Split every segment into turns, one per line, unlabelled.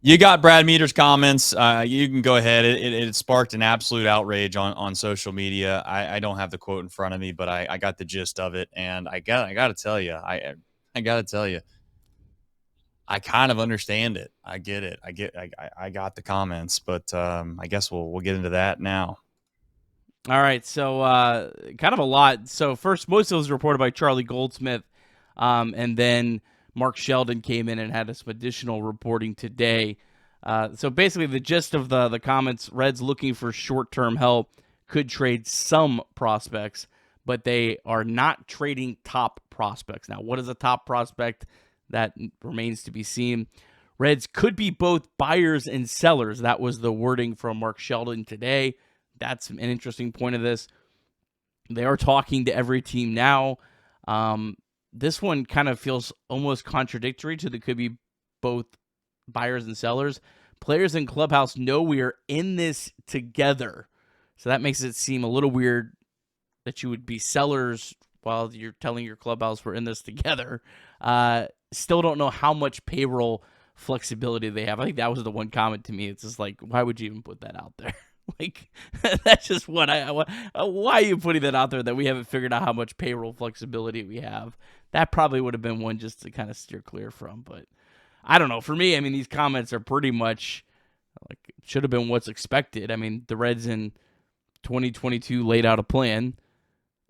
You got Brad Meador's comments. You can go ahead. It sparked an absolute outrage on social media. I don't have the quote in front of me, but I got the gist of it, and I got to tell you, I got to tell you, I kind of understand it. I get it. I got the comments, but I guess we'll get into that now.
All right, so kind of a lot. So first, most of it was reported by Charlie Goldsmith, and then Mark Sheldon came in and had some additional reporting today. So basically, the gist of the comments: Reds looking for short-term help, could trade some prospects, but they are not trading top prospects. Now, what is a top prospect? That remains to be seen. Reds could be both buyers and sellers. That was the wording from Mark Sheldon today. That's an interesting point of this. They are talking to every team now. This one kind of feels almost contradictory to the could be both buyers and sellers. Players in clubhouse know we are in this together. So that makes it seem a little weird that you would be sellers while you're telling your clubhouse we're in this together. Still don't know how much payroll flexibility they have. I think that was the one comment to me. It's just like, why would you even put that out there? Like, that's just what why are you putting that out there that we haven't figured out how much payroll flexibility we have? That probably would have been one just to kind of steer clear from. But I don't know. For me, I mean, these comments are pretty much like, should have been what's expected. I mean, the Reds in 2022 laid out a plan,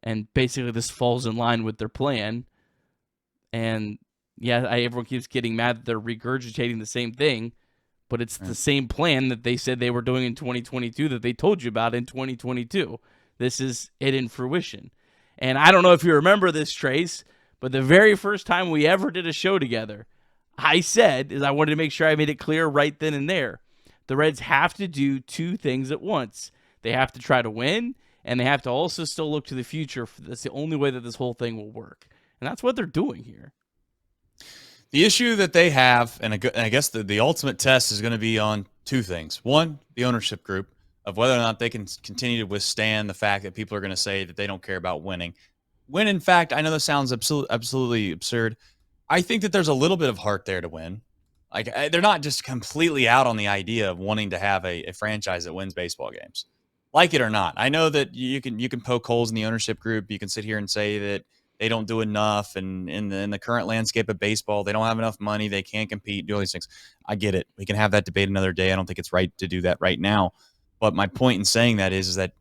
and basically this falls in line with their plan. And yeah, everyone keeps getting mad that they're regurgitating the same thing, but it's the same plan that they said they were doing in 2022 that they told you about in 2022. This is it in fruition. And I don't know if you remember this, Trace, but the very first time we ever did a show together, I said, is I wanted to make sure I made it clear right then and there. The Reds have to do two things at once. They have to try to win, and they have to also still look to the future. That's the only way that this whole thing will work. And that's what they're doing here.
The issue that they have, and I guess the ultimate test is going to be on two things. One, the ownership group, of whether or not they can continue to withstand the fact that people are going to say that they don't care about winning. When, in fact, I know this sounds absolutely absurd. I think that there's a little bit of heart there to win. Like, they're not just completely out on the idea of wanting to have a franchise that wins baseball games, like it or not. I know that you can poke holes in the ownership group. You can sit here and say that they don't do enough, and in the current landscape of baseball, they don't have enough money. They can't compete. Do all these things. I get it. We can have that debate another day. I don't think it's right to do that right now. But my point in saying that is that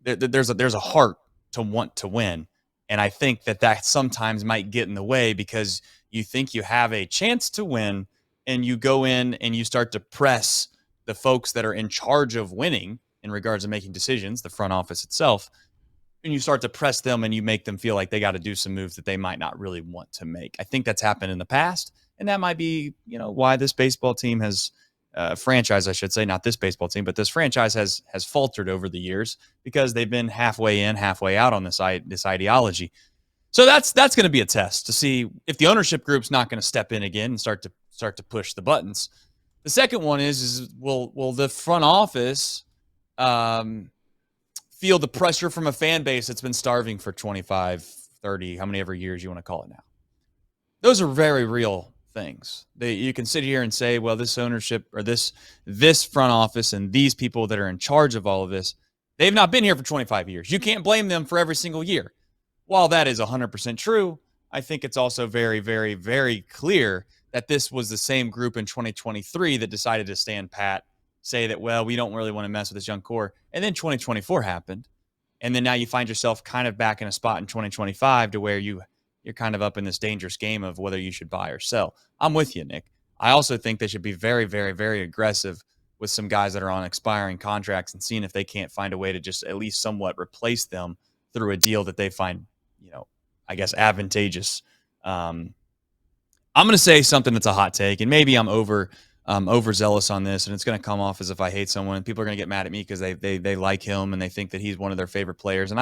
there's a heart to want to win, and I think that sometimes might get in the way because you think you have a chance to win, and you go in and you start to press the folks that are in charge of winning in regards to making decisions, the front office itself, and you start to press them and you make them feel like they got to do some moves that they might not really want to make. I think that's happened in the past, and that might be, why this baseball team has franchise, I should say, not this baseball team, but this franchise has faltered over the years because they've been halfway in, halfway out on this ideology. So that's going to be a test to see if the ownership group's not going to step in again and start to push the buttons. The second one is will the front office feel the pressure from a fan base that's been starving for 25, 30, how many ever years you want to call it now? Those are very real things. You can sit here and say, well, this ownership or this front office and these people that are in charge of all of this, they've not been here for 25 years. You can't blame them for every single year. While that is 100% true, I think it's also very, very, very clear that this was the same group in 2023 that decided to stand pat, say that, well, we don't really want to mess with this young core. And then 2024 happened. And then now you find yourself kind of back in a spot in 2025 to where you're kind of up in this dangerous game of whether you should buy or sell. I'm with you, Nick. I also think they should be very, very, very aggressive with some guys that are on expiring contracts and seeing if they can't find a way to just at least somewhat replace them through a deal that they find, I guess, advantageous. I'm going to say something that's a hot take, and maybe I'm overzealous on this, and it's going to come off as if I hate someone, and people are going to get mad at me because they like him and they think that he's one of their favorite players. And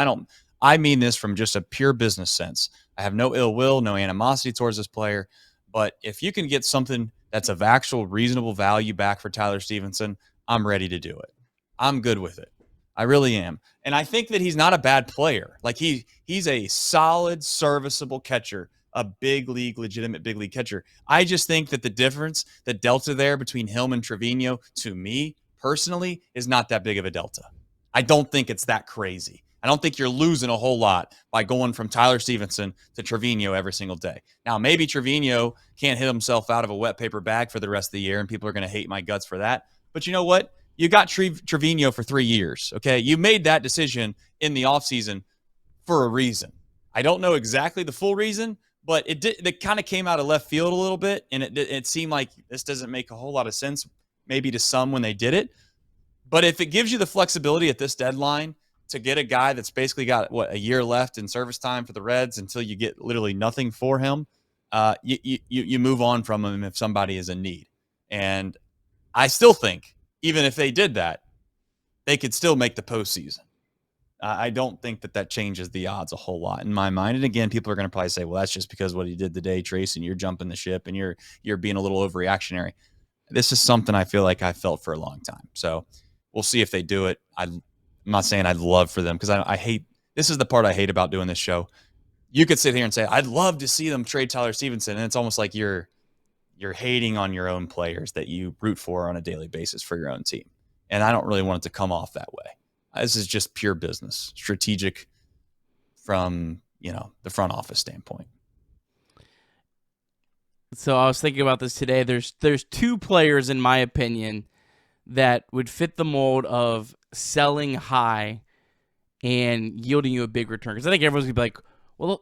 I mean this from just a pure business sense. I have no ill will, no animosity towards this player, but if you can get something that's of actual reasonable value back for Tyler Stevenson, I'm ready to do it. I'm good with it. I really am. And I think that he's not a bad player. Like he's a solid, serviceable catcher a big league, legitimate big league catcher. I just think that the delta there between him and Trevino, to me personally, is not that big of a delta. I don't think it's that crazy. I don't think you're losing a whole lot by going from Tyler Stevenson to Trevino every single day. Now, maybe Trevino can't hit himself out of a wet paper bag for the rest of the year, and people are going to hate my guts for that. But you know what? You got Trevino for 3 years, okay? You made that decision in the offseason for a reason. I don't know exactly the full reason, but it kind of came out of left field a little bit, and it seemed like this doesn't make a whole lot of sense, maybe to some when they did it. But if it gives you the flexibility at this deadline to get a guy that's basically got, a year left in service time for the Reds until you get literally nothing for him, you move on from him if somebody is in need. And I still think, even if they did that, they could still make the postseason. I don't think that changes the odds a whole lot in my mind. And again, people are going to probably say, well, that's just because what he did today, Trace, and you're jumping the ship and you're being a little overreactionary. This is something I feel like I felt for a long time. So we'll see if they do it. I'm not saying I'd love for them, because I hate – this is the part I hate about doing this show. You could sit here and say, I'd love to see them trade Tyler Stevenson, and it's almost like you're hating on your own players that you root for on a daily basis for your own team. And I don't really want it to come off that way. This is just pure business, strategic from, the front office standpoint.
So I was thinking about this today. There's two players, in my opinion, that would fit the mold of selling high and yielding you a big return. Because I think everyone's going to be like, well,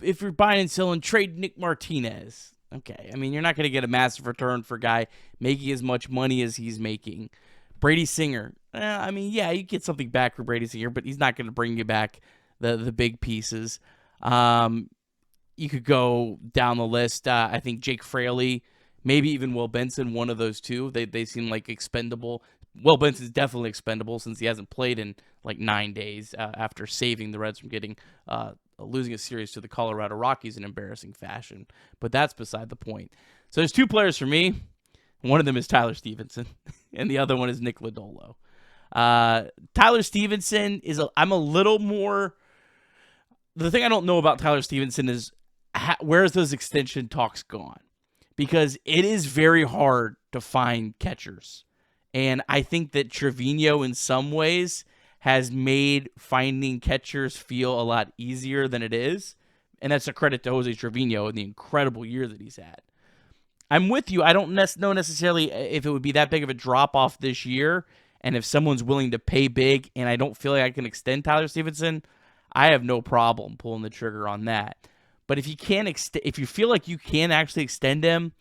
if you're buying and selling, trade Nick Martinez. Okay, I mean, you're not going to get a massive return for a guy making as much money as he's making. Brady Singer, you get something back for Brady Singer, but he's not going to bring you back the big pieces. You could go down the list. I think Jake Fraley, maybe even Will Benson, one of those two. They seem like expendable. Will Benson's definitely expendable since he hasn't played in like 9 days after saving the Reds from losing a series to the Colorado Rockies in embarrassing fashion. But that's beside the point. So there's two players for me. One of them is Tyler Stevenson, and the other one is Nick Lodolo. Tyler Stevenson I'm a little more. The thing I don't know about Tyler Stevenson is where's those extension talks gone? Because it is very hard to find catchers. And I think that Trevino in some ways has made finding catchers feel a lot easier than it is. And that's a credit to Jose Trevino and the incredible year that he's had. I'm with you. I don't know necessarily if it would be that big of a drop-off this year. And if someone's willing to pay big and I don't feel like I can extend Tyler Stevenson, I have no problem pulling the trigger on that. But if you feel like you can actually extend him,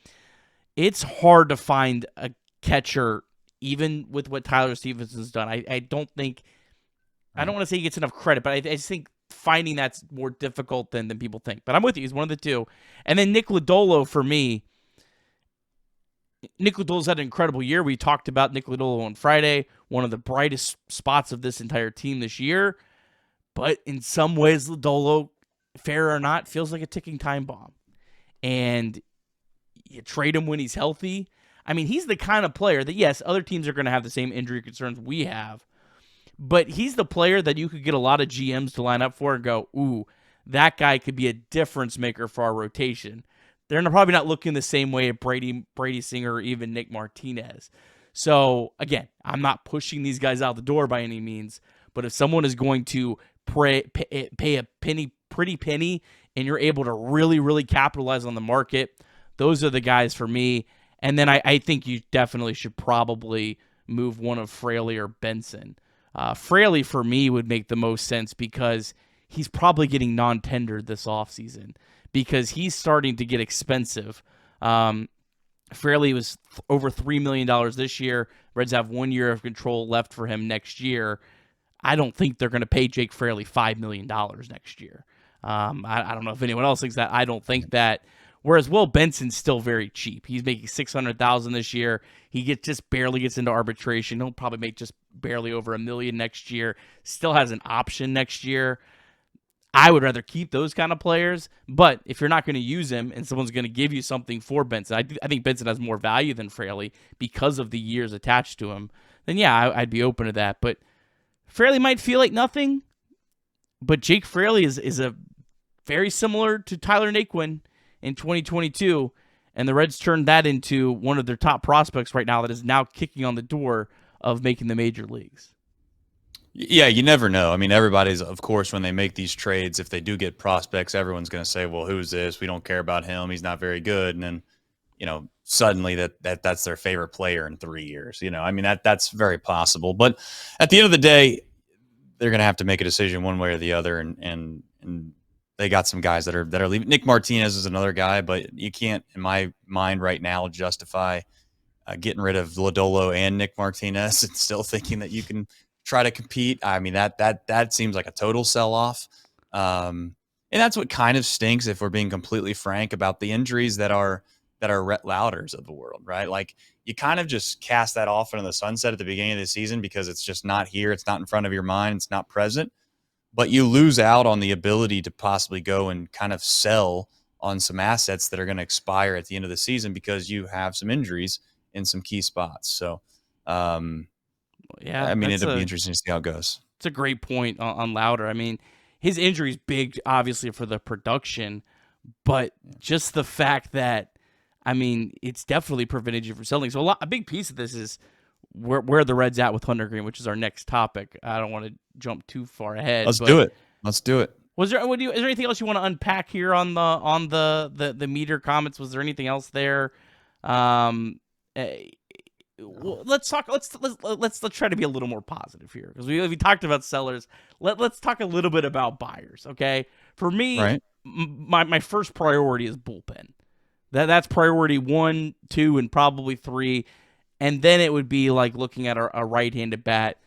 it's hard to find a catcher, even with what Tyler Stevenson's done. I don't want to say he gets enough credit, but I just think finding that's more difficult than people think. But I'm with you. He's one of the two. And then Nick Lodolo, for me, Nick Lodolo's had an incredible year. We talked about Nick Lodolo on Friday, one of the brightest spots of this entire team this year. But in some ways, Lodolo, fair or not, feels like a ticking time bomb. And you trade him when he's healthy. I mean, he's the kind of player that, yes, other teams are going to have the same injury concerns we have. But he's the player that you could get a lot of GMs to line up for and go, ooh, that guy could be a difference maker for our rotation. They're probably not looking the same way at Brady Singer or even Nick Martinez. So, again, I'm not pushing these guys out the door by any means. But if someone is going to pay a pretty penny and you're able to really, really capitalize on the market, those are the guys for me. And then I think you definitely should probably move one of Fraley or Benson. Fraley, for me, would make the most sense because he's probably getting non-tendered this offseason because he's starting to get expensive. Fraley was over $3 million this year. Reds have 1 year of control left for him next year. I don't think they're going to pay Jake Fraley $5 million next year. I don't know if anyone else thinks that. I don't think that. Whereas Will Benson's still very cheap. He's making $600,000 this year. He just barely gets into arbitration. He'll probably make just barely over $1 million next year. Still has an option next year. I would rather keep those kind of players. But if you're not going to use him and someone's going to give you something for Benson, I think Benson has more value than Fraley because of the years attached to him, then yeah, I'd be open to that. But Fraley might feel like nothing. But Jake Fraley is a very similar to Tyler Naquin in 2022, and the Reds turned that into one of their top prospects right now that is now kicking on the door of making the major leagues.
Yeah, you never know. I mean, everybody's, of course, when they make these trades, if they do get prospects, everyone's going to say, well, who's this? We don't care about him. He's not very good. And then, suddenly that's their favorite player in 3 years. I mean, that's very possible. But at the end of the day, they're going to have to make a decision one way or the other. And they got some guys that are leaving. Nick Martinez is another guy, but you can't, in my mind right now, justify getting rid of Lodolo and Nick Martinez and still thinking that you can try to compete. I mean, that seems like a total sell-off. And that's what kind of stinks, if we're being completely frank, about the injuries that are Rhett Louders of the world, right? Like, you kind of just cast that off into the sunset at the beginning of the season because it's just not here. It's not in front of your mind. It's not present. But you lose out on the ability to possibly go and kind of sell on some assets that are going to expire at the end of the season because you have some injuries in some key spots. So,
yeah,
I mean, it'll be interesting to see how it goes.
It's a great point on Louder. I mean, his injury is big, obviously, for the production, but just the fact that, I mean, it's definitely prevented you from selling. So a big piece of this is where the Reds at with Hunter Green, which is our next topic. I don't want to jump too far ahead.
Let's do it. Is there
anything else you want to unpack here on the Meador comments? Was there anything else there? Let's talk. Let's try to be a little more positive here, because we talked about sellers. Let's talk a little bit about buyers. Okay, for me,
right.
My first priority is bullpen. That's priority 1, 2, and probably 3, and then it would be like looking at a right-handed bat.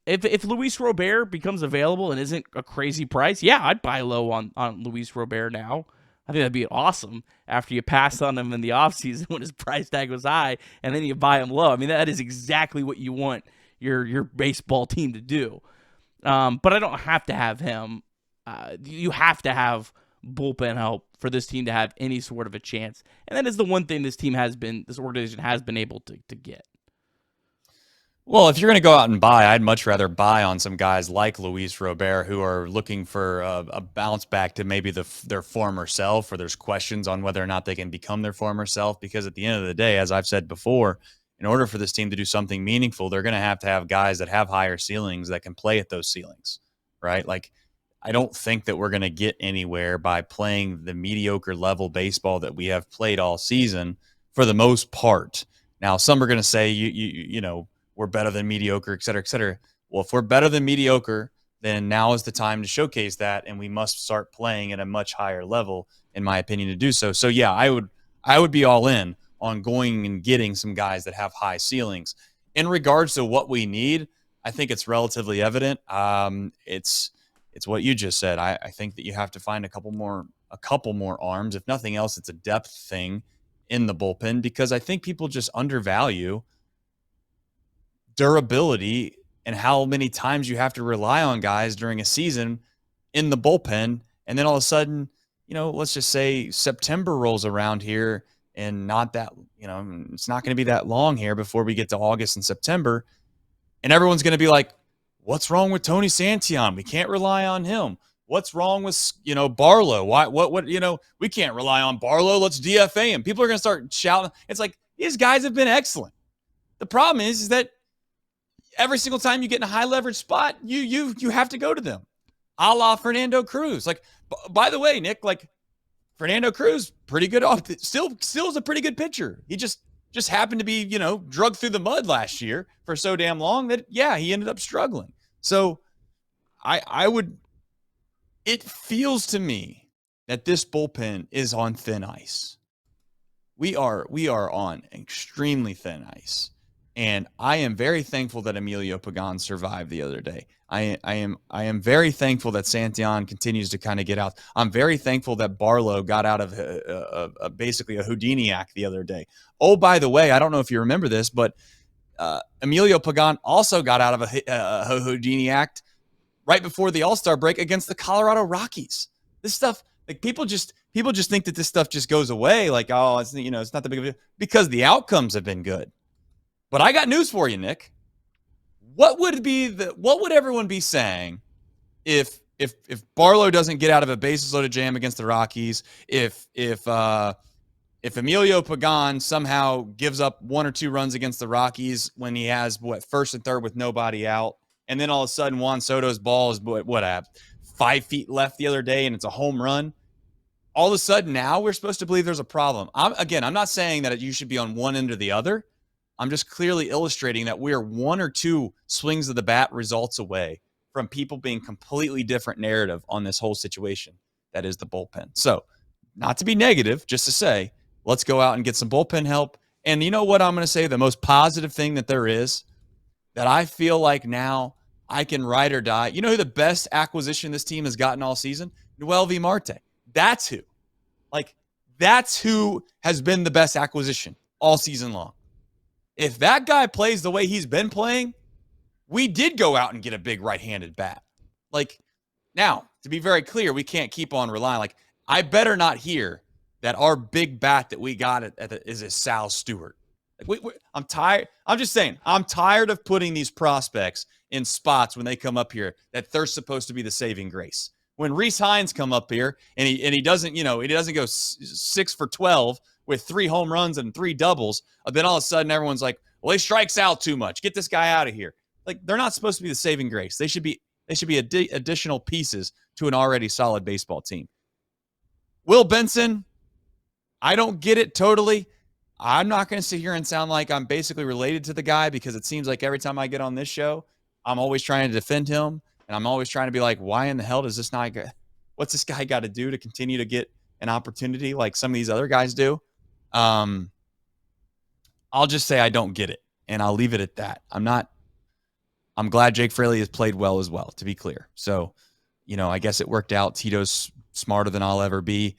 If Luis Robert becomes available and isn't a crazy price, yeah, I'd buy low on Luis Robert now. I think that'd be awesome after you pass on him in the offseason when his price tag was high, and then you buy him low. I mean, that is exactly what you want your baseball team to do. But I don't have to have him. You have to have bullpen help for this team to have any sort of a chance. And that is the one thing this organization has been able to get.
Well, if you're going to go out and buy, I'd much rather buy on some guys like Luis Robert, who are looking for a bounce back to maybe their former self, or there's questions on whether or not they can become their former self. Because at the end of the day, as I've said before, in order for this team to do something meaningful, they're going to have guys that have higher ceilings that can play at those ceilings, right? Like, I don't think that we're going to get anywhere by playing the mediocre level baseball that we have played all season for the most part. Now, some are going to say, you know, we're better than mediocre, et cetera, et cetera. Well, if we're better than mediocre, then now is the time to showcase that, and we must start playing at a much higher level, in my opinion, to do so. So, yeah, I would be all in on going and getting some guys that have high ceilings. In regards to what we need, I think it's relatively evident. It's what you just said. I think that you have to find a couple more arms. If nothing else, it's a depth thing in the bullpen, because I think people just undervalue durability and how many times you have to rely on guys during a season in the bullpen. And then all of a sudden, you know, let's just say September rolls around here, and not that, you know, it's not going to be that long here before we get to August and September. And everyone's going to be like, what's wrong with Tony Santillan? We can't rely on him. What's wrong with, you know, Barlow? What, you know, we can't rely on Barlow. Let's DFA him. People are going to start shouting. It's like, these guys have been excellent. The problem is that every single time you get in a high leverage spot, you have to go to them, a la Fernando Cruz. Like, by the way, Nick, like, Fernando Cruz, pretty good off. Still is a pretty good pitcher. He just happened to be, you know, drugged through the mud last year for so damn long that, yeah, he ended up struggling. So it feels to me that this bullpen is on thin ice. We are on extremely thin ice. And I am very thankful that Emilio Pagán survived the other day. I am very thankful that Santillan continues to kind of get out. I'm very thankful that Barlow got out of basically a Houdini act the other day. Oh, by the way, I don't know if you remember this, but Emilio Pagán also got out of a Houdini act right before the All-Star break against the Colorado Rockies. This stuff, like, people just think that this stuff just goes away. Like, oh, it's, you know, it's not that big of a deal, because the outcomes have been good. But I got news for you, Nick. What would everyone be saying if if Barlow doesn't get out of a bases loaded jam against the Rockies, if Emilio Pagán somehow gives up 1 or 2 runs against the Rockies when he has first and third with nobody out, and then all of a sudden Juan Soto's ball is 5 feet left the other day and it's a home run, all of a sudden now we're supposed to believe there's a problem. I'm not saying that you should be on one end or the other. I'm just clearly illustrating that we're 1 or 2 swings of the bat results away from people being completely different narrative on this whole situation. That is the bullpen. So not to be negative, just to say, let's go out and get some bullpen help. And you know what I'm going to say? The most positive thing that there is that I feel like now I can ride or die. You know who the best acquisition this team has gotten all season? Noel V. Marte. That's who. That's who has been the best acquisition all season long. If that guy plays the way he's been playing, we did go out and get a big right-handed bat. Now, to be very clear, we can't keep on relying. I better not hear that our big bat that we got is a Sal Stewart. I'm tired. I'm just saying, I'm tired of putting these prospects in spots when they come up here that they're supposed to be the saving grace. When Rhys Hines come up here and he doesn't, he doesn't go 6 for 12 with 3 home runs and 3 doubles, then all of a sudden everyone's like, well, he strikes out too much. Get this guy out of here. They're not supposed to be the saving grace. They should be additional pieces to an already solid baseball team. Will Benson, I don't get it totally. I'm not going to sit here and sound like I'm basically related to the guy because it seems like every time I get on this show, I'm always trying to defend him. And I'm always trying to be like, why in the hell does this not get, what's this guy got to do to continue to get an opportunity like some of these other guys do? I'll just say I don't get it. And I'll leave it at that. I'm glad Jake Fraley has played well as well, to be clear. So, I guess it worked out. Tito's smarter than I'll ever be.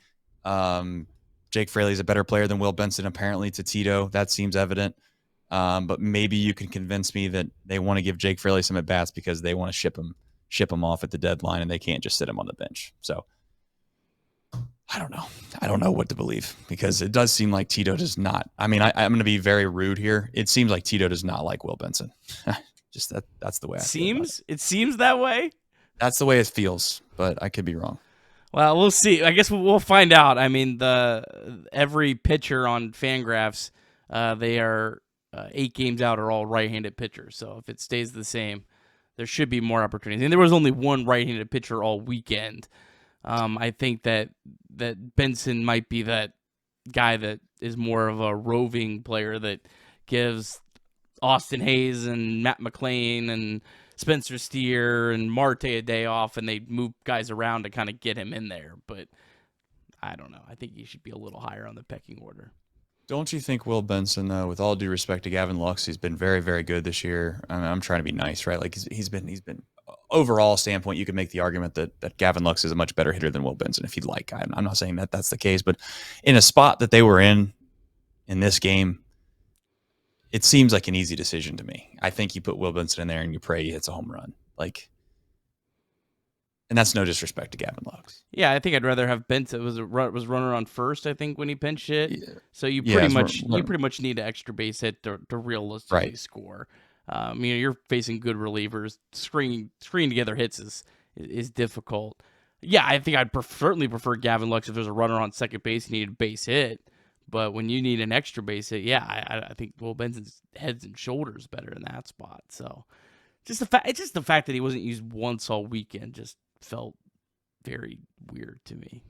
Jake Fraley is a better player than Will Benson, apparently, to Tito. That seems evident. But maybe you can convince me that they want to give Jake Fraley some at-bats because they want to ship him off at the deadline and they can't just sit him on the bench. So I don't know. I don't know what to believe because it does seem like Tito does not. I'm going to be very rude here. It seems like Tito does not like Will Benson. Just that's the way I feel about it.
It seems that way.
That's the way it feels, but I could be wrong.
Well, we'll see. I guess we'll find out. I mean, every pitcher on Fangraphs, they are 8 games out are all right-handed pitchers. So if it stays the same, there should be more opportunities. And there was only one right-handed pitcher all weekend. I think that Benson might be that guy that is more of a roving player that gives Austin Hayes and Matt McClain and Spencer Steer and Marte a day off, and they move guys around to kind of get him in there. But I don't know. I think he should be a little higher on the pecking order.
Don't you think Will Benson, though, with all due respect to Gavin Lux, he's been very, very good this year. I mean, I'm trying to be nice, right? He's been overall standpoint, you could make the argument that Gavin Lux is a much better hitter than Will Benson if you'd like. I'm not saying that that's the case, but in a spot that they were in this game, it seems like an easy decision to me. I think you put Will Benson in there and you pray he hits a home run. And that's no disrespect to Gavin Lux.
Yeah, I think I'd rather have Benson. Was runner on first, I think, when he pinch hit. Yeah. So you pretty much need an extra base hit to realistically score. You're facing good relievers. Stringing together hits is difficult. Yeah, I think I'd certainly prefer Gavin Lux if there's a runner on second base and you need a base hit. But when you need an extra base hit, yeah, I think Will Benson's heads and shoulders better in that spot. So it's just the fact that he wasn't used once all weekend just felt very weird to me.